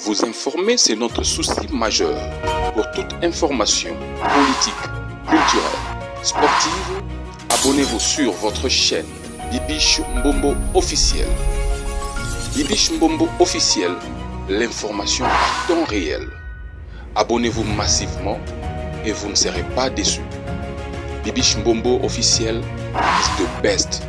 Vous informer, c'est notre souci majeur. Pour toute information politique, culturelle, sportive, abonnez-vous sur votre chaîne Bibiche Mbombo officiel. Bibiche Mbombo officiel, l'information à temps réel. Abonnez-vous massivement et vous ne serez pas déçus. Bibiche Mbombo officiel is the best.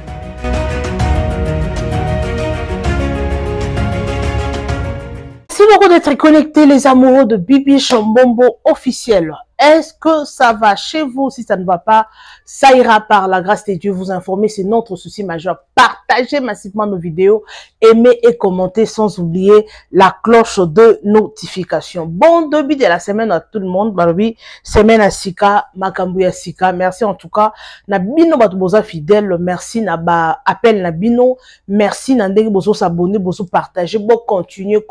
Merci beaucoup d'être connectés, les amoureux de Bibiche Mbombo officiel. Est-ce que ça va chez vous? Si ça ne va pas, ça ira par la grâce de Dieu. Vous informer, c'est notre souci majeur. Partagez massivement nos vidéos, aimez et commentez sans oublier la cloche de notification. Bon début de la semaine à tout le monde. Barbie, semaine à Sika, Makambuya Sika. Merci en tout cas. Nabino Batuboza fidèle. Merci Naba appel Nabino. Merci Nandegi Bozo s'abonner, Bozo partager. Bon, continuer.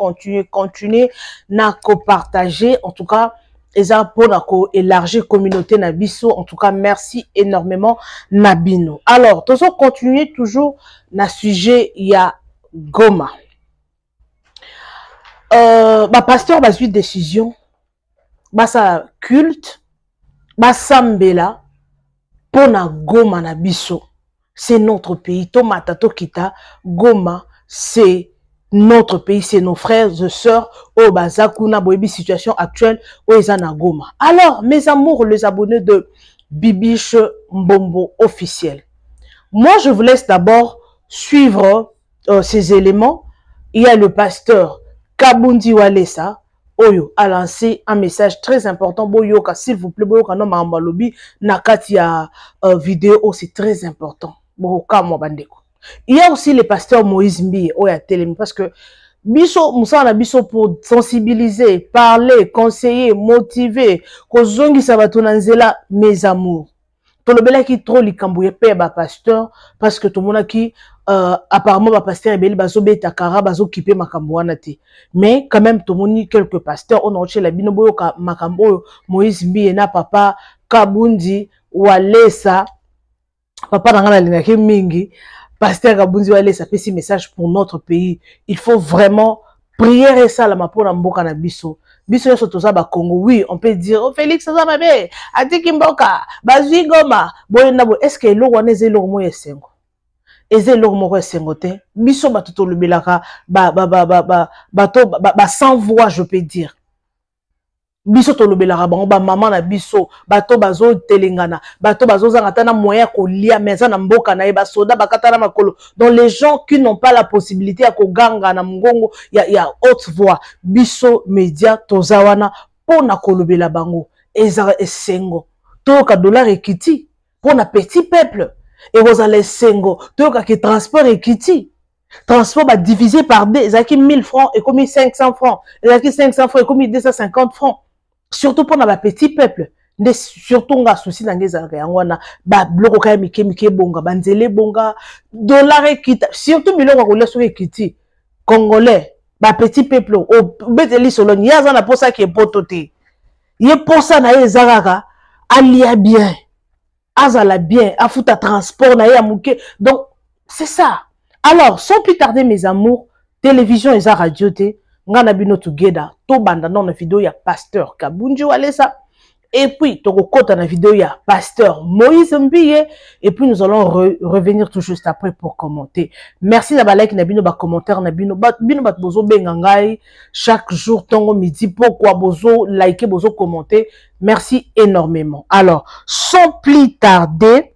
Nako partager. En tout cas, Eza pour élargir la communauté Nabiso. En tout cas, merci énormément Nabino. Alors, toujours continuer toujours na sujet il y a Goma. Pasteur a eu décision. Sa culte. Sambela. Pour na Goma Nabiso. C'est notre pays. Tomata Tokita. Goma, c'est notre pays, c'est nos frères et sœurs au Bazakuna Boebi situation actuelle au Ezana Goma. Alors, mes amours, les abonnés de Bibiche Mbombo officiel. Moi, je vous laisse d'abord suivre ces éléments. Il y a le pasteur Kabundi Walesa Oyo a lancé un message très important. Boyoka, s'il vous plaît, Boyoka no Mahambalobi Nakatia vidéo, c'est très important. Boyoka Mwabandeko. Il y a aussi le pasteur Moïse Mbi Oya Télé, parce que biso Moussa na biso pour sensibiliser, parler, conseiller, motiver, kozongi sabatona nzela mes amours. Tolobela ki trop likambouye pe ba pasteur parce que tout le monde qui apparemment ba pasteur ebeli bazo beta kara bazo kipe makambo wana te. Mais quand même tout le monde quelques pasteurs on a reçu la binoboyo ka makambo Moïse Mbi na papa Kabundi Walesa papa nangana lingaki mingi. Pasteur Kabundi Walesa fait ce message pour notre pays. Il faut vraiment prier et ça la pour mboka na biso. Biso yo sotoza ba Congo. Oui, on peut dire oh Félix ça va mabe. Atiki mboka, bazwi Goma. Boye nabo est-ce que lo wana eze lo mo yesengo. Eze lo mo yesengo te. Biso batuto lubelaka ba sans voix je peux dire. Biso tolobelaka bango ba maman na biso bato bazo telengana bato bazo zangata na moyen ko lia meza na mboka na ba soda bakata na makolo. Donc les gens qui n'ont pas la possibilité ya ko ganga na mngongo ya haute voix biso média tozawana pona kolobela bango ezara esengo toka dollar ekiti pona petit peuple et vous allez sengo toka ki transport ekiti transport ba divisé par deux ezaki 1000 francs et comme 500 francs ezaki 500 francs et comme 250 francs. Surtout pour les petits peuples, surtout on a souci dans les arènes, ba bloko kaya mike bonga, banzele bonga, dollar ekita, surtout biloko ngole so ekiti, congolais, ba petit peuple, au beteli solo, yaza na posa qui est pototé, ye posa na ye zaraka, alia bien, azala bien, afuta transport na ye amuke, donc c'est ça. Alors sans plus tarder mes amours, télévision et radio té. Ngana bino together to banda dans la vidéo ya pasteur Kabundi Walesa et puis to kota na vidéo ya pasteur Moïse Mbiye et puis nous allons revenir tout juste après pour commenter. Merci na ba like na bino ba commentaire na bino bat bozo bengangai chaque jour tongo midi pourquoi bozo liker bozo commenter. Merci énormément. Alors sans plus tarder,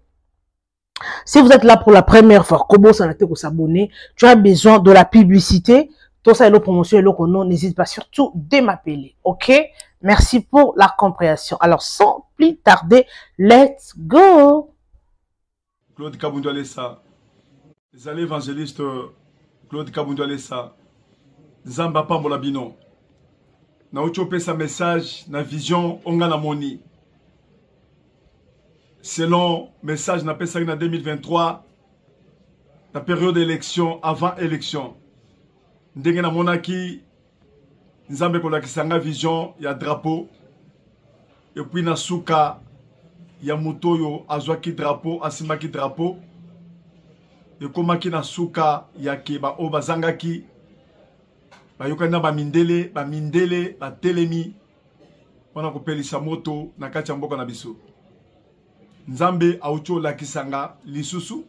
si vous êtes là pour la première fois, comment ça n'a été s'abonner, tu as besoin de la publicité. Tout ça est la promotion et le nom, n'hésite pas surtout de m'appeler, ok? Merci pour la compréhension. Alors, sans plus tarder, let's go! Claude Kabundi Walesa, les allées évangélistes Claude Kabundi Walesa, Zamba Pambola Bino, na uchopé sa message, na vision, on a moni. Selon message, na pesa en 2023, la période d'élection, avant élection. Ndenge na monaki nzambe ko lakisanga vision ya drapeau et puis na suka ya mutoyo azwaki drapeau asimaki drapeau et komaki na suka ya keba o bazangaki bayokana bamindele batelemi wana kopelisa moto na kati ya mboka na biso. Nzambe auti olakisanga lisusu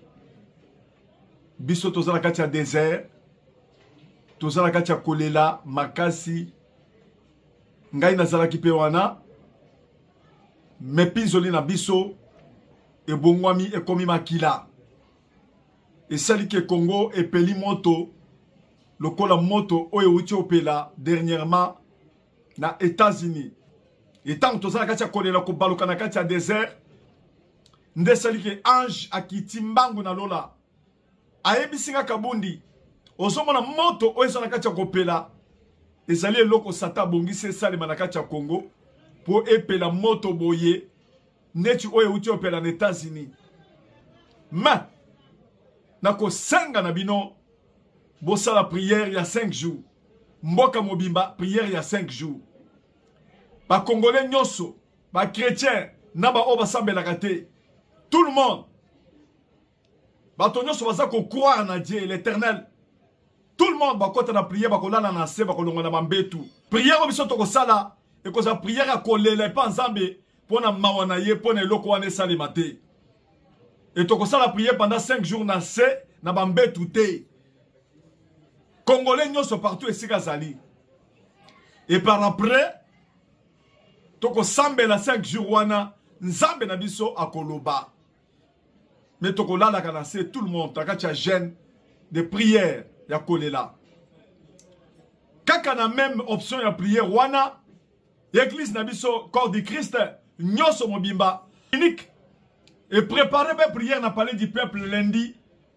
biso tozala kati ya désert, tozala kati ya kolela makasi. Ngai nazalaki pe wana mepinzoli na biso ebongwami ekomi makila. Esali ke Congo epeli moto lokola moto oyo uti opela dernièrement na États-Unis. Etango tozala kati ya kolela kobaluka na kati ya désert, nde esali ke ange akiti mbangu na lola ayebisinga kabundi ozomona moto oyo ezala kati ya kopela ezali eloko sata bongisi esalema na kati ya Congo po epela moto boye neti oyo uti opela na États-Unis. Ma nako senga na bino bosala prière ya 5 jours. Mboka mobimba prière ya 5 jours. Ba Congolais nyoso, ba chrétien, na ba oba sambelaka te. Tout le monde. Ba to nyoso baza ko croire na Dieu l'Éternel. Tout le monde ba kota na prière ba kolala na se ba kolonga na mambetu. Prière biso to ko sala e ko za prière ya kolela pa nzambe pona mawana ye pona eloko wana salima te. Et to ko sala prière pendant 5 jours na se na bambetu te. Congolais nyoso partout esika zali. Et par après toko sambe la 5 jours wana nzambe na biso akoloba. Mais toko lala kana se tout le monde takati ya jeûne de prière ya kolela. Kaka na même option ya prière wana l'église na biso corps du Christ nyoso mobimba unique et préparer ma prière na palais du peuple lundi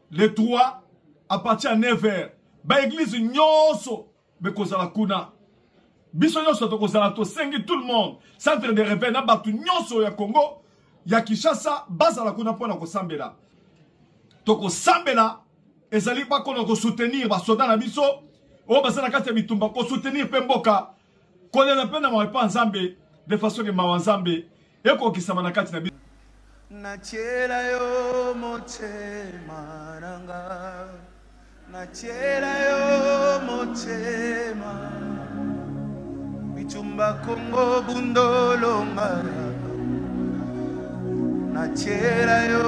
le 3 à partir de 9h. Ba église nyoso bekozala kuna. Biso nyoso tokozala to sengi tout le monde. Centre de réveil na batu nyoso ya Congo ya Kinshasa bazala kuna pona ko sambela. Toko sambela ezali pa kono ko soutenir ba soda na biso o bazala kati ya bitumba ko soutenir pe mboka. Kolela pe na mwa nzambe de façon que mawa nzambe eko kisama na kati na biso. Nachela yo motema nanga, nachela yo motema, bichumba Congo bundolonga, nachela yo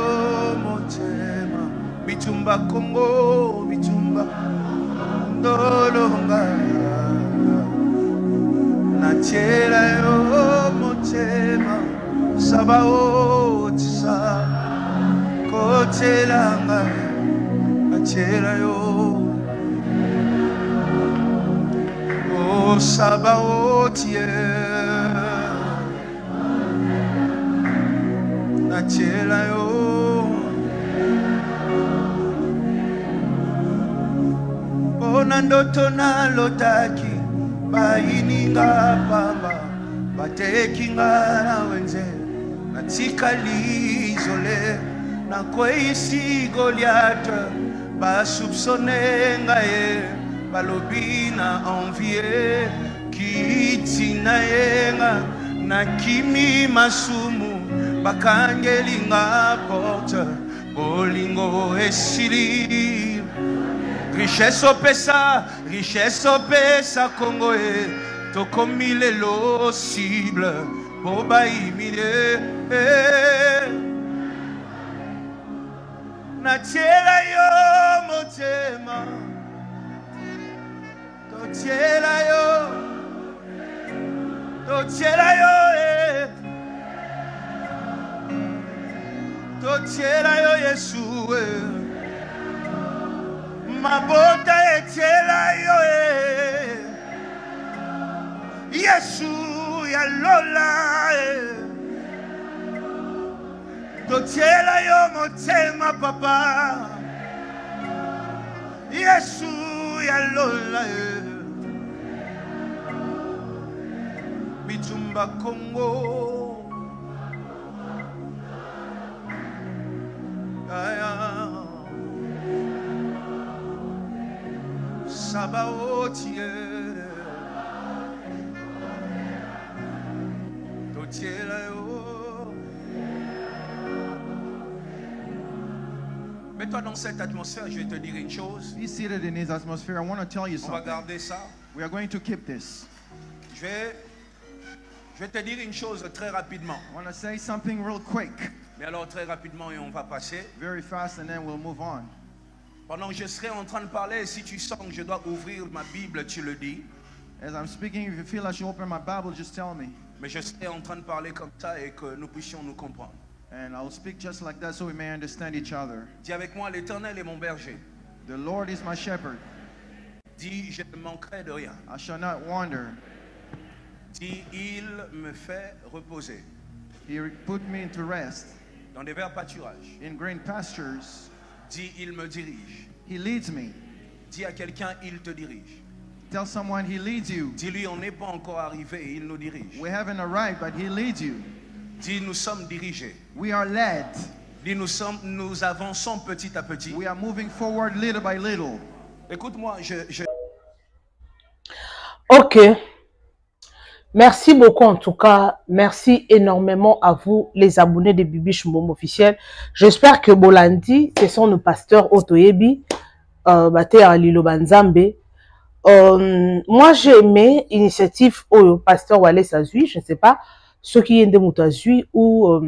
motema, bichumba Congo, bichumba bundolonga, nachela yo motema. Sabaoth sa kotelanga achela yo o Sabaoth ye achela yo bona ndoto na lotaki baininga pamba batekinga na wenze natika lizole na kweisi Goliath basupsone ngaye balobi na envier kitina yenga na kimi masumu bakangelinga porte bolingo esili richesse opesa Congo tokomi lelo cible boba imile nachela yo motema tochela yo Yesu mabota echela yo Yesu ya lola tochela yo motema papa Yesu ya lola bitumba Congo aya Sabaoth mets-toi dans cette atmosphère, je vais te dire une chose. Be seated in his atmosphere. I want to tell you On va something. garder ça. We are going to keep this. Je vais te dire une chose très rapidement. I want to say something real quick, Mais alors très rapidement et on va passer. very fast, and then we'll move on. Pendant que je serai en train de parler, si tu sens que je dois ouvrir ma Bible, tu le dis. As I'm speaking, if you feel I should open my Bible, just tell me. Mais je serai en train de parler comme ça et que nous puissions nous comprendre. And I'll speak just like that so we may understand each other. Dis avec moi, l'Éternel est mon berger. The Lord is my shepherd. Dis, je ne manquerai de rien. I shall not wander. Dis, il me fait reposer He put me into rest. dans des verts pâturages. In green pastures, Dis, il me dirige. He leads me. Dis à quelqu'un, il te dirige. Tell someone He leads you. Dis-lui, on n'est pas encore arrivé, il nous dirige. We haven't arrived, but He leads you. Dis, nous sommes dirigés. We are led. Dis, nous avançons petit à petit. We are moving forward little by little. Écoute-moi, Ok. Merci beaucoup en tout cas. Merci énormément à vous, les abonnés de Bibiche Mbombo officiel. J'espère que Bolandi, ce sont nos pasteurs Otoyebi, Bate Alilo Banzambe. Moi, j'ai aimé l'initiative au pasteur Wallace Azui. Je ne sais pas ceux qui viennent de Moutazui ou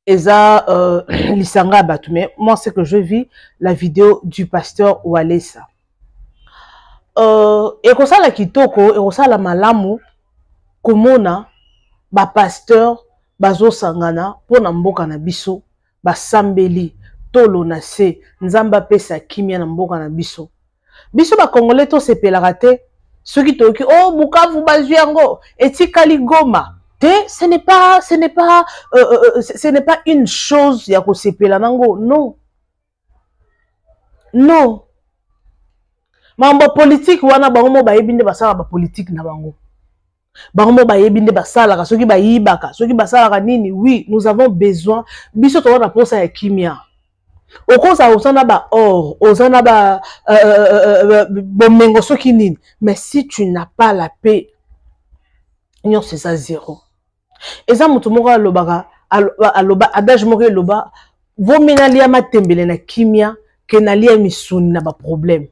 Eza Lisanga Batume. Moi, c'est que je vis la vidéo du pasteur Wallace. Ekosala kitoko, ekosala malamu, komona, ba pasteur, bazo sangana, pona mboka na biso, ba sambeli, tolo na se, nzamba pesa kimia na mboka na biso. Biso ba Congolais to sepelaka te, ceux qui toki, oh Bukavu bazwi yango, etikali Goma. Ce n'est pas une chose ya ko sepela nango, non. Non. Mambo politique wana bango ba yebinde basala ba politique na bango. Bango ba yebinde basala soki ba yibaka, soki basala nini. Oui, nous avons besoin biso to na posa ya kimia. Okoza osana ba or, osana ba bomengo soki nini. Mais si tu n'as pas la paix, non c'est ça zéro. Et ça mutu moko alobaka aloba adage moko loba vo menalia matembele na kimia ke nalia misuni na ba problème.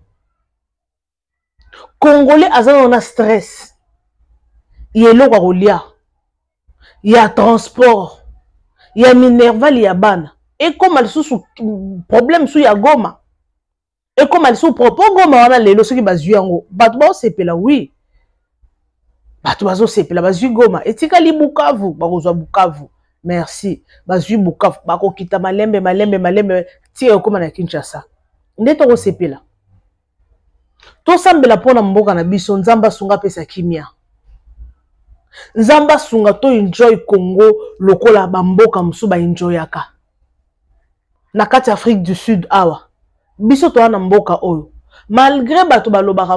Congolais azana stress. Il y a l'olia. Il y a transport. Il y a minerval, il y a ban. Et comme elle sous problème sous ya Goma. Et comme elle sous propos Goma on a les lois qui bazuy yango. Batba sepela oui. Batba sepela bazuy Goma. Et tika li Bukavu, bakozwa Bukavu. Merci. Bazuy Bukavu. Bako kita malembe. Tia comme na Kinshasa. Ndeto ko sepela. To sambela pona mboka na biso nzamba sunga pesa kimia. Nzamba sunga to enjoy Congo lokola bamboka musu ba enjoy yaka. Na kati Afrique du Sud awa. Biso to na mboka oyo. Malgré bato balobaka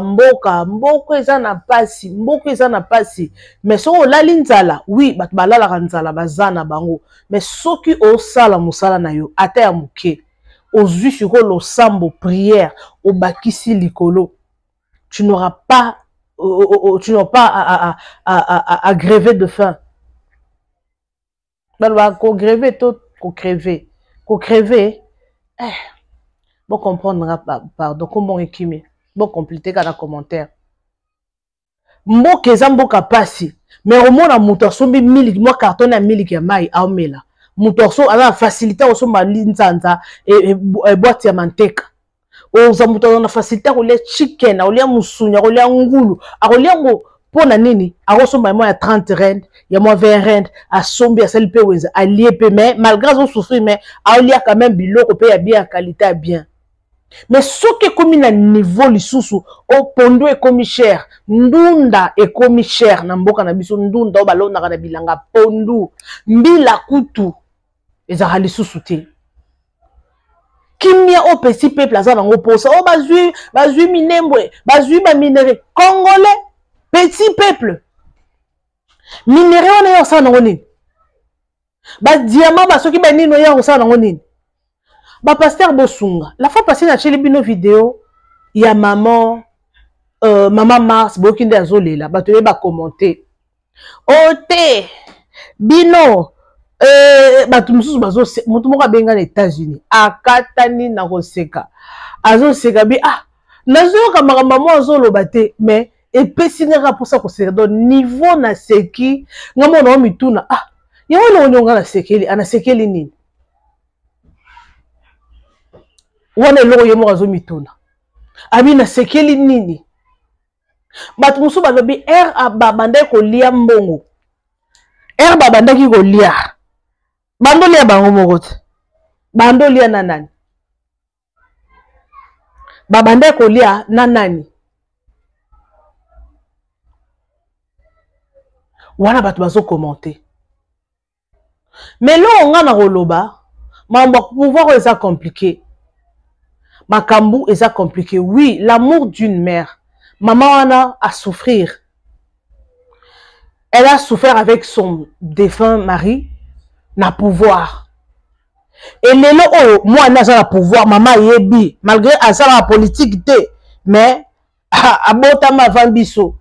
mboko eza na pasi, mais so olali nzala, oui bato balala nzala bazana bango, mais soki osala musala na yo ata ya muke, ozwi siko lo sambo prière, obakisi likolo. Tu n'auras pas à gréver de faim. Crever. Bon comprendre, pardon, comment équimer. Bon compléter dans commentaire. Mboka mboka pasi. Mais au moins, muto sombi miliki, moi carton à miliki ya mai aomela. Muto so ala facilité au somba linzanza et boîte ya manteka. Oza muto na facilité ko le chicken, ko le musunya, ko le ngulu, ko le ngo pona nini? A somba moi ya 30 rand, ya moi 20 rand, a sombi a sel pe weza, a lié mais malgré son souffrir mais a lié quand même biloko pe ya bien qualité bien. Mais ce qui est comme à niveau lisusu au pondo est comme cher, ndunda est comme cher na mboka na biso ndunda o balona kana bilanga pondu mbila kutu ezaka lisusu te. Kimia au petit peuple aza bango posa o bazui minembwe bazui ba minéraux congolais petit peuple minéraux na yo sa na ngoni ba diamant ba soki ba nino ya sa na ngoni. Ba pasteur Bosunga, la fois passée na cheli bino vidéo, il y a maman Mars bokinde azolela, ba toye ba commenter. Ote bino ba tumususu bazo mutu moko benga na États-Unis, akatani na koseka. Azoseka bi nazoyoka makambo mo azoloba te mais epesinaka mposa koseka donc niveau naseki nga mona o mituna ah yango elongo nga nasekeli anasekeli nini wana eloko ye moko azomituna abi nasekeli nini bato mosusu balobi r babandaki kolia mbongo r babandaki kolia bandolia bango moko te bandolia na nani babandaki kolia na nani wana bato bazokommente mais lo nga na koloba mambo pouvoir eza compliqué makambu eza compliqué oui l'amour d'une mère maman wana a souffrir elle a souffert avec son défunt mari na pouvoir et lelo oyo mwana aza na pouvoir maman yebi malgré aza na politique te mais abotama avant biso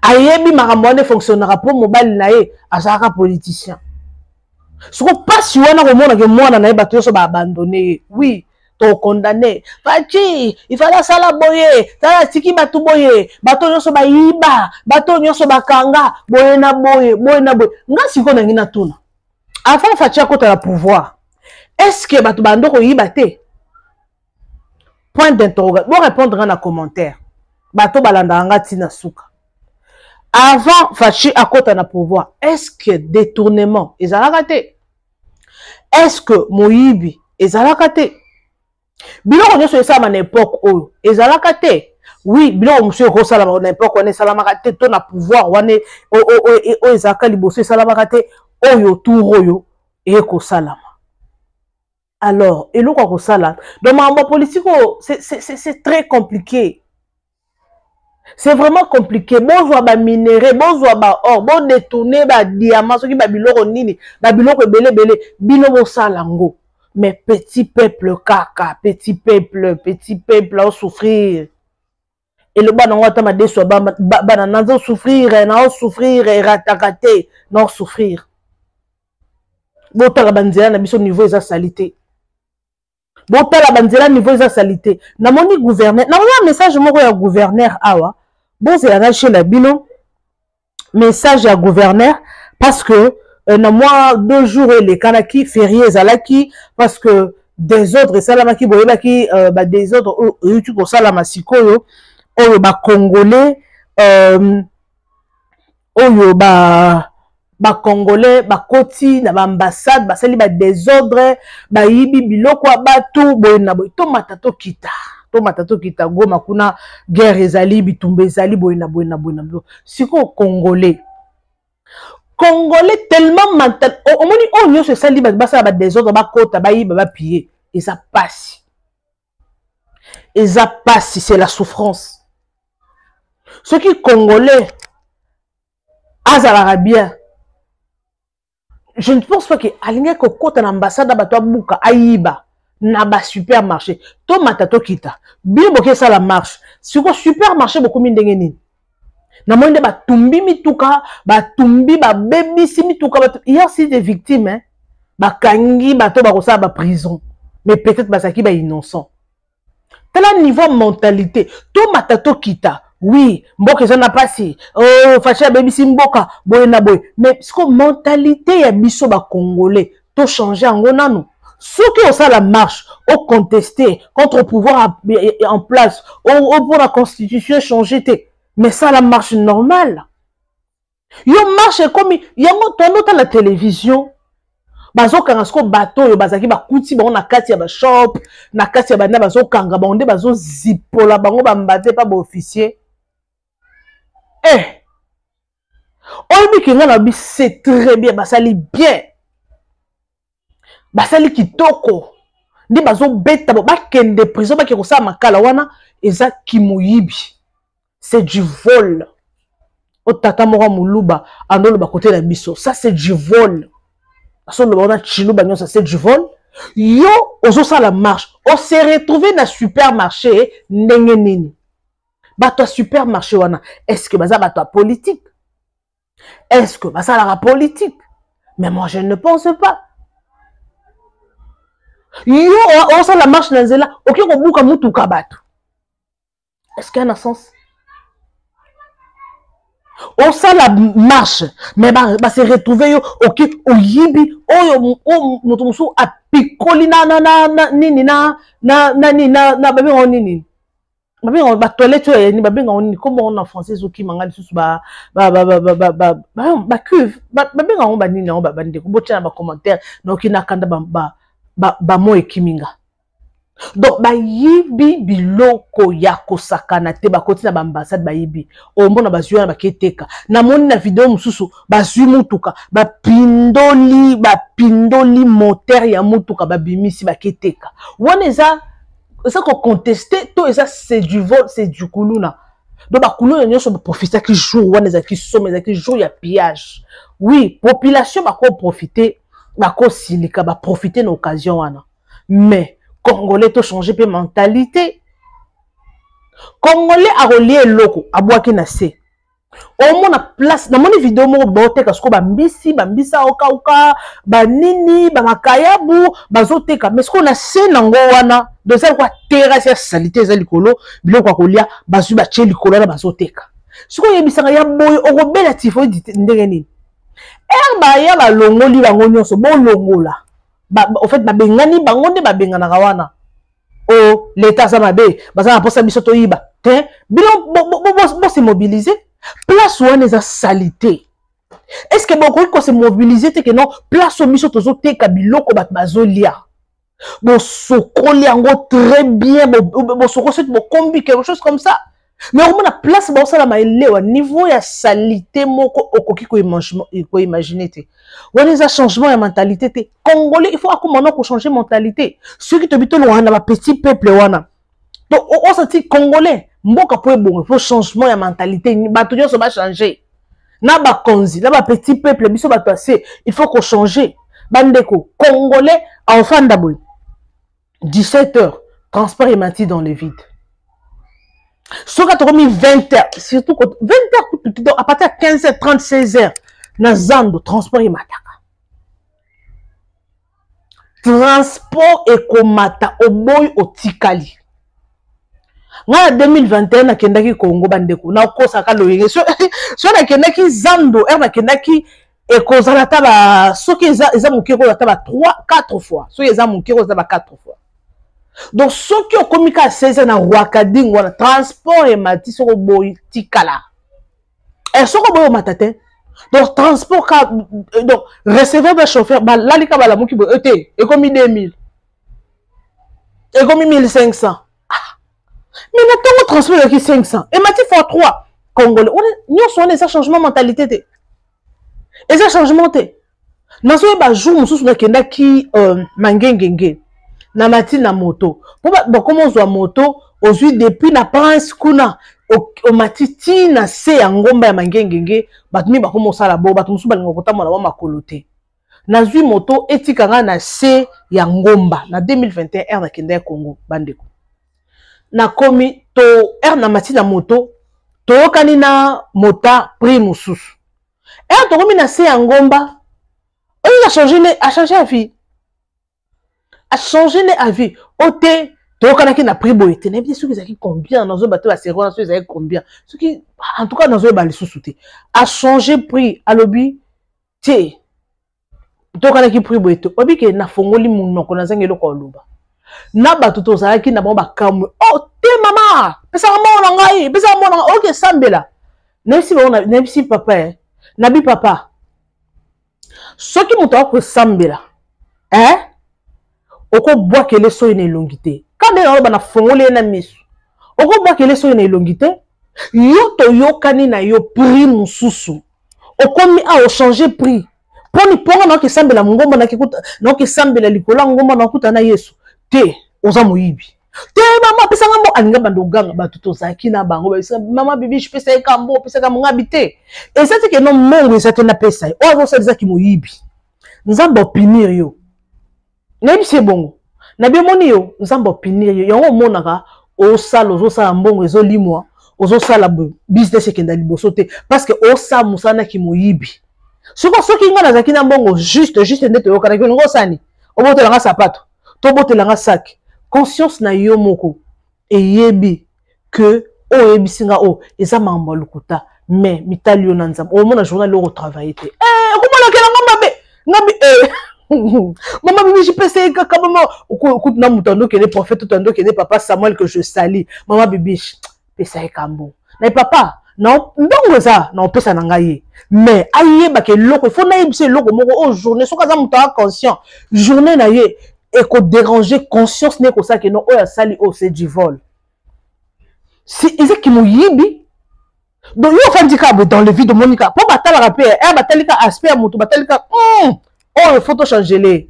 ayebi makambo wana fonctionnera po mobali na ye azalaka politicien soko pasi wana komonake mwana na ye bato nyonso baabandone ye oui tokondane faci ifala sala boye tala tiki bato boye bato nyonso bayiba bato nyonso bakanga boye na boye boye na boye nga sikoyo nangi natuna avant faci akota na pouvoir est-ce que bato bando koyiba te point d'interrogation bo répondre nga na commentaire bato balandaka nga ntina suka avant faci akota na pouvoir est-ce que détournement ezalaka te est-ce que moyibi ezalaka te biloko nyonso esalama na époque oyo ezalaka te oui biloko mosusu ekosalama na époque wana esalamaka te to na pouvoir wana oyo ezalaka liboso esalamaka te oyo tour oyo ekosalama alors eloko ya kosala donc makambo politique oyo c'est très compliqué. C'est vraiment compliqué. Bonjour ba minéraux, bonjour ba or, bon détourner ba diamant, ce qui ba biloko nini, ba biloko belé, bino bo salango. Mais petit peuple kaka, petit peuple à souffrir. Et le bas n'envoie ma déçu, ba souffrir, ratakate, non souffrir. Bota la bandiera na biso niveau eza salité. Bota la bandiera niveau eza salité. Na moni gouverneur, na un message moko ya gouverneur awa. Bon, c'est la chez la bino message à gouverneur parce que na moi 2 jours les kanaki férié zalaki parce que des autres salamaki boyebaki ba des autres YouTube au salama sikoyo oyo ba congolais oyo ba congolais ba koti na ba ambassade ba sali ba désordre ba yibi biloko abatu boyena boy to matato kita matato kita goma kuna guerre ezali bitumba ezali boyena siko congolais tellement mental omoni on yo se sali ba ça ba désordre ba kota ba yiba ba piller et ça passe c'est la souffrance ce qui congolais azala bien je ne pense pas que alinga ko kota na ambassade ba to buka ayiba na ba supermarché to matato kita bien boké ça la marche siko supermarché beaucoup mindenge nini na monde ba tumbi mituka ba tumbi ba baby si mituka ba hier si des victimes hein ba kangi ba to ba kosa ba prison mais peut-être ba saki ba innocent tel niveau mentalité to matato kita oui mboka ça n'a pas si oh facha baby si mboka boy na boy mais siko mentalité ya biso ba congolais to changer ngo nanu. Ceux qui ont ça la marche, ont contesté contre le pouvoir en place, ont pour la constitution changer. Mais ça la marche normale. Yo marche comme y a dans la télévision. Bazo kangasko bateau yo bazaki ba kuti ba on a kati ya ba shop, na kati ya bana bazo kanga ba onde bazo zipola bango ba mbate pa ba officier. On dit que là c'est très bien, bah ça lit bien. Basali kitoko ndi bazo beta ba kende prison ba ki kosa makala wana eza kimoyibi c'est du vol o tata moko muluba andolo ba côté la biso ça c'est du vol aso le bona chiluba nyo ça c'est du vol yo ozo ça la marche on s'est retrouvé na supermarché ndenge nini bato supermarché wana est-ce que baza bato politique est-ce que baza la politique mais moi je ne pense pas. Yo on ça la marche na nzela oki ko buka mutuka bato Est-ce qu'il y a un sens? On sait la marche, mais bah se retrouver ok au yibi o motomusu a picoli na nini na babi on nini babi on ba toilette ni babi on nini comme on en français zo ki manga lisusu ba cuve babi on ba nini on ba bande ko botia ba commentaire donc ina kanda ba mo ekiminga. Donc ba yibi biloko ya kosakana te ba kotina ba ambassade ba yibi o mbona ba zuya ba keteka na moni na video mususu ba zui mutuka ba pindoli moteur ya mutuka ba bimisi ba keteka wana eza ko contester to eza c'est du vol c'est du kuluna. Donc ba kuluna nyonso ba profiter ki jour wana eza ki somme eza ki jour ya pillage. Oui, population ba ko profiter ba ko silika ba profiter na occasion wana. Mais Congolais to changer pe mentalité. Congolais a relié loko a boaki na se. Au moins na place na moni vidéo mo bote kasko ba mbisa oka ba nini ba makayabu bazoteka mais ce qu'on a se nango wana de ça quoi terrasse ya salité za likolo biloko ko lia bazu ba che likolo na bazoteka. Ce qu'on yebisanga ya boy okobela tifo ndenge nini. Ba ya ba longoli bango nyonso bo longola. En fait, babengani bangonde babengana kawana. Oh, l'état ça mabe, baza na posa biso to yiba. Te, bilon bo se mobiliser. Place où on est à salité. Est-ce que beaucoup ko se mobiliser te que non place au biso tozo te ka biloko bat bazolia. Bon sokoli ango très bien, bon soko c'est bon combi quelque chose comme ça. Mais au moins la place ba ça la maelewa niveau ya salité moko okoki ko imaginer te. On a changement de mentalité. Congolais, il faut maintenant changer de mentalité. Ceux qui te disent que on a un petit peuple. Donc, on se dit Congolais, il faut changer de mentalité. Il faut changer. N'a petit peuple, il faut qu'on change. Bandeko, Congolais, enfant d'abord. 17h, transport et mati dans le vide. Ce qui a mis 20h, surtout 20h, à partir de 15h30, 16h, Nazando, transport et mataka. Transport et komata au boy au tikali. En 2021, na kendaki Congo bandeko. Na kosa ka loyenge. So na kendaki Zando, na kendaki ekozala taba soki eza mukeko za taba 3-4 fois. So eza mukeko za taba 4 fois. Donc soki okomika 16 na Wakading wana transport et mati soko boy tikala. Et soko boy matate. Donc, transport, donc, receveur de chauffeur, là, les cabas, qui veut, et comme 2000, et comme 1500. Mais maintenant, on transport avec 500. Et maintenant, il faut 3 Congolais. Nous sommes des changements de mentalité. Et ça, changement, nous sommes des jours, nous sommes qui mangengenge, na mati na moto. Bon, comment on voit moto, aujourd'hui, depuis la prince, kuna. O matiti na se ya ngomba ya mangengenge batumi bakomo sala bo batumusu balingo kotama na makolo te nazwi moto etikanga na se ya ngomba na 2021 na kende ya Congo bandeko na komi to na mati na moto to kani na mota prix mususu to komi na se ya ngomba on a changé la vie a changé la vie ote tokanaki na prix boyete na bien ceux qui zaki combien dans un bateau à servoir ceux qui combien ceux qui en tout cas dans un bali sous-souté a changé prix à lobby té tokanaki prix boyete obi ke na fongoli munoko na zangelo ko loba na bato to zaki na ba kamwe oh té mama pesa mona ngai pesa mona OK sambela na si papa na bi papa soki muto ko sambela oko bois que les so ine longité quand on a fongolé na misu oko bois que les so ine longité yo to yo kani na yo prix mususu okomi a changer prix poni ponga na ke sambela ngomba na kikuta na ke sambela likola ngomba na kuta na Yesu te oza moyibi te mama pesa ngambo aninga bandoganga batuto zaki na bango ba mama bibi je pesa ekambo pesa ka ngabité et ça c'est que non mongo ça te na pesa o zo ça ki moyibi nzambo pinir yo nebi c'est bon na bien moni yo nzambo pinir yo yango monaka o sala zo sala mbongo ezo limwa ozo sala business ekenda liboso te parce que o sa musana ki moyibi soko soki ngana zaki na mbongo juste ndete yo kana ngo sani o botelanga sapato to botelanga sac conscience na yo moko eyebi que oh ebisinga oh eza mambo lukuta mais mitali yo nanzam au moins na journal lo travailler te comment la ngabi maman bibi je pensais que quand maman écoute na mutando que les prophètes tando que papa Samuel que je salis maman bibi pesa e kambo na papa non ndongo ça non pesa na ngai mais aye ba ke loko faut na yebise loko moko au journée so kaza muta conscient journée na ye et ko déranger conscience ne ko ça que non o ya sali o c'est du vol si ils qui moyibi donc yo handicap dans le vie de Monica pour batala rapper batalika aspect mutu batalika oh il faut tout changer les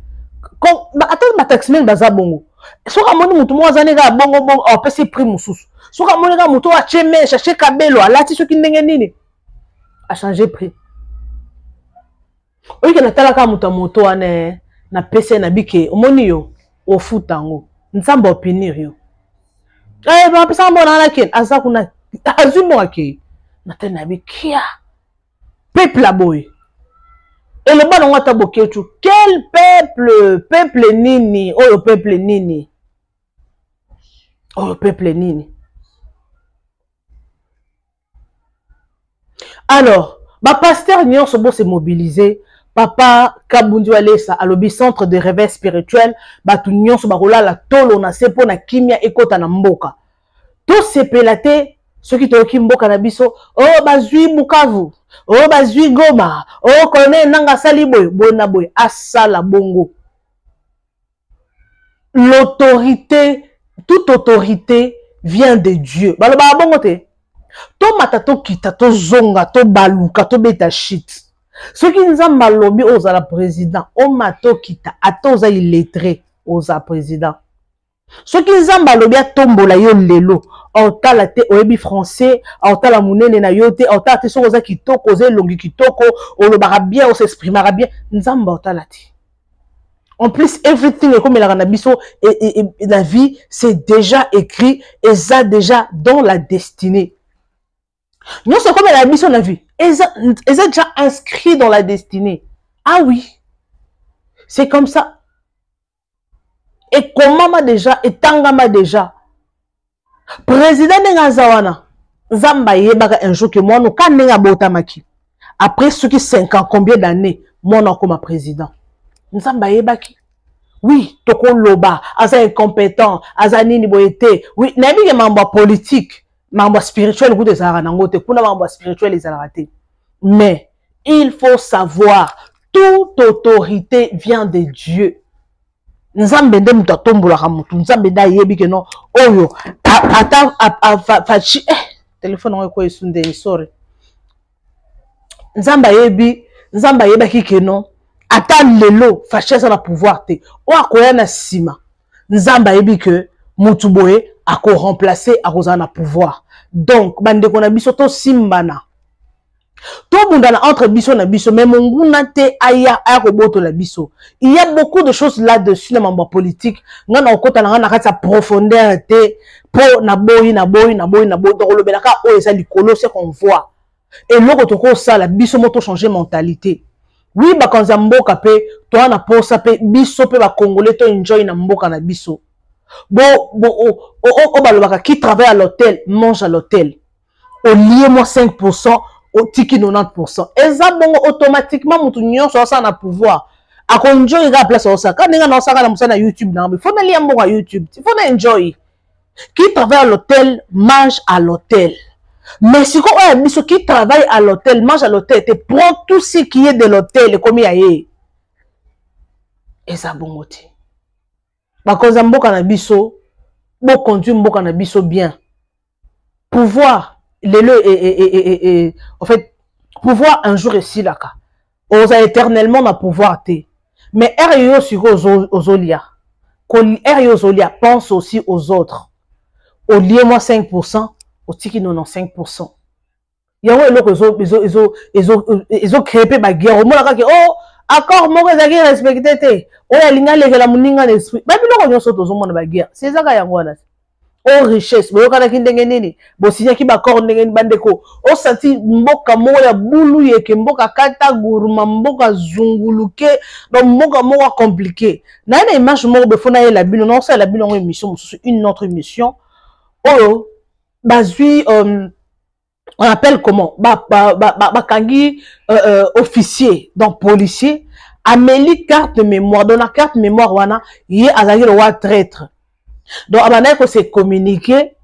comme attends ma taxi men baza bongo so ka moni mutu mo azane ga bongo bongo o pesi prix mususu so ka moni ga mutu a cheme chercher kabelo alati so ki ndenge nini a changer prix oyi ke na tala ka mutu moto ane na pese na bike omoni yo o futango nzamba opinir yo ba pesa mbona na ken aza kuna azumo ake na tena bikia peuple aboy. Et le bon on t'a bokechu. Quel peuple nini? Oh le peuple nini? Oh le peuple nini? Alors, ma pasteur Nyon Sobo s'est mobilisé. Papa Kabundu Alessa à l'obi centre de réveil spirituel. Batu Nyon Sobarola la tolo na sepo na kimia ekota na mboka. Tout s'est pélaté. Ceux qui t'ont mboka na biso. Oh bazui Bukavu. Oh bazui Goma, oh colonel nanga saliboy, bona boy, asala bongo. L'autorité, toute autorité vient de Dieu. Baloba bongo te. To matato kita, to zonga, to baluka, to beta shit. Ceux qui nous ont malobi aux la président, o mato kita, ato za illettré aux président. Ceux qui nous ont malobi a tombola yo lelo. Ota la te oebi français, ota la munene na yote, ota te soza kitoko, oze longi kitoko, o le barabien, o s'exprimera bien, nzamba ota la te. En plus, everything est comme la nabiso et la vie, c'est déjà écrit et ça déjà dans la destinée. Nous c'est comme la mission de la vie, et ça déjà inscrit dans la destinée. Ah oui, c'est comme ça. Et comment m'a déjà, et tangama déjà. Président Nengazawana, Zamba yebaka un jour que moi, nous, quand Nenga Botamaki, après ceux qui 5 ans, combien d'années, moi, non, comme président. Zamba yebaki. Oui, toko loba, asa incompétent, asa nini boyete. Oui, nabi ke mambo politique, mambo spirituel, goût des aranangote, kuna mambo spirituel, les raté. Mais, il faut savoir, toute autorité vient de Dieu. Nzambe nde mutu atombolaka mutu nzambe nde ayebi ke non oyo fachi téléphone ngo ko esunde sorry nzambe ayebaki ke non ata lelo fachi ça na pouvoir te o akoya na sima nzambe ayebi ke mutu boye ako remplacer akoza na pouvoir donc bandeko na biso to simbana tout le monde entre biso na biso, mais mon gounate aya roboto la biso. Il y a beaucoup de choses là-dessus dans mon politique. Nous avons sa profondeur pour naboyi. Donc le belaka o esa likolo c'est qu'on voit. Et l'autre ko ça la biso moto changer mentalité. Oui ba quand mboka pe toi na posa pe biso pe ba congolais to enjoy na mboka na biso. Balobaka qui travaille à l'hôtel mange à l'hôtel. Au lieu moi 5%. Au tiki 90%. Et ça, bon, automatiquement, mon union, ça na pouvoir. A qu'on enjoy la place au ça. Quand on a ça na YouTube, il faut aller à YouTube. Il faut enjoy. Qui travaille à l'hôtel, mange à l'hôtel. Mais si on a mis ceux qui travaille à l'hôtel, mange à l'hôtel, tu prends tout ce qui est de l'hôtel, comme il y a. Et ça, bon, côté. Parce que mboka na biso, bon conduire mboka na biso bien. Pouvoir. En fait, pouvoir un jour ici là, on a éternellement na pouvoir té. Mais R.I.O. sur aux olia, pense aussi aux autres. Au lieu moi 5%, au tiki 95%. Il y a ils ont créé ma guerre. Au moins là oh accord moi que ça respecté té. Oh la ligne la muninga l'esprit. Même nous on saute aux monde ma guerre. C'est ça qu'il y a ngwana. Oh richesse, mais quand on a nini, bon si y a encore n'engeni bandeko, oh senti mboka moya bulu yeke mboka kata gourma mboka zunguluke, donc mboka moya compliqué. Na une image moya befona la bino, non c'est la bino émission, une autre émission. Oh bazui on appelle comment bakangi officier donc policier ameli carte de mémoire dans la carte mémoire wana yé azali le roi traître donc abana ko se communiquer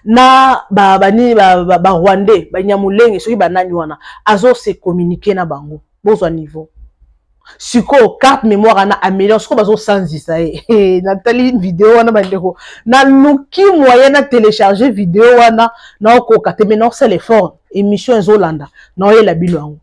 na bani rwandais banyamulenge soki banani wana azo se communiquer na bango bozwa niveau siko carte mémoire ana améliore siko bazo sanzisa natali vidéo wana bandeko na luki moyen na télécharger vidéo wana na okoka te maintenant c'est l'effort émission ezolanda na oyela bilwango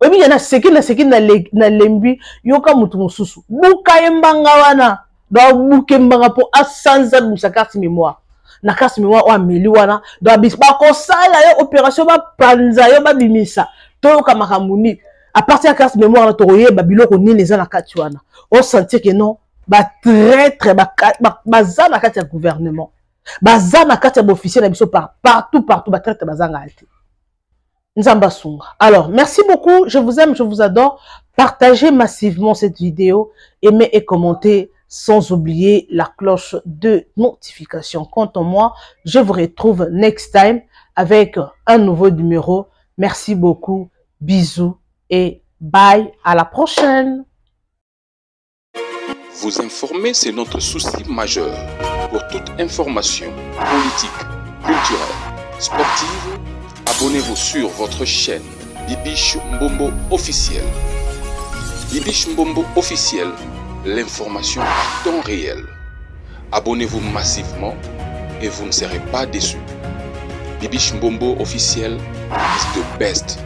obi yana seki na lembi yoka mutu mususu buka embanga wana do buke mbanga po asanza sa carte mémoire na carte mémoire o ameli wana do ba ko sala yo opération ba panza yo ba bimisa to ka makamuni à partir de la carte mémoire, on a biloko ni les na kati wana. On sentit que non, ba traître bazan na kati ya gouvernement. Bazan na kati ya officier na biso partout ba traître bazanga alti. Nzamba sunga. Alors, merci beaucoup, je vous aime, je vous adore. Partagez massivement cette vidéo, aimez et commentez sans oublier la cloche de notification. Quant à moi, je vous retrouve next time avec un nouveau numéro. Merci beaucoup. Bisous. Et bye, à la prochaine. Vous informer, c'est notre souci majeur. Pour toute information politique, culturelle, sportive, abonnez-vous sur votre chaîne Bibiche Mbombo officiel. Bibiche Mbombo officiel, l'information à temps réel. Abonnez-vous massivement et vous ne serez pas déçus. Bibiche Mbombo officiel is the best.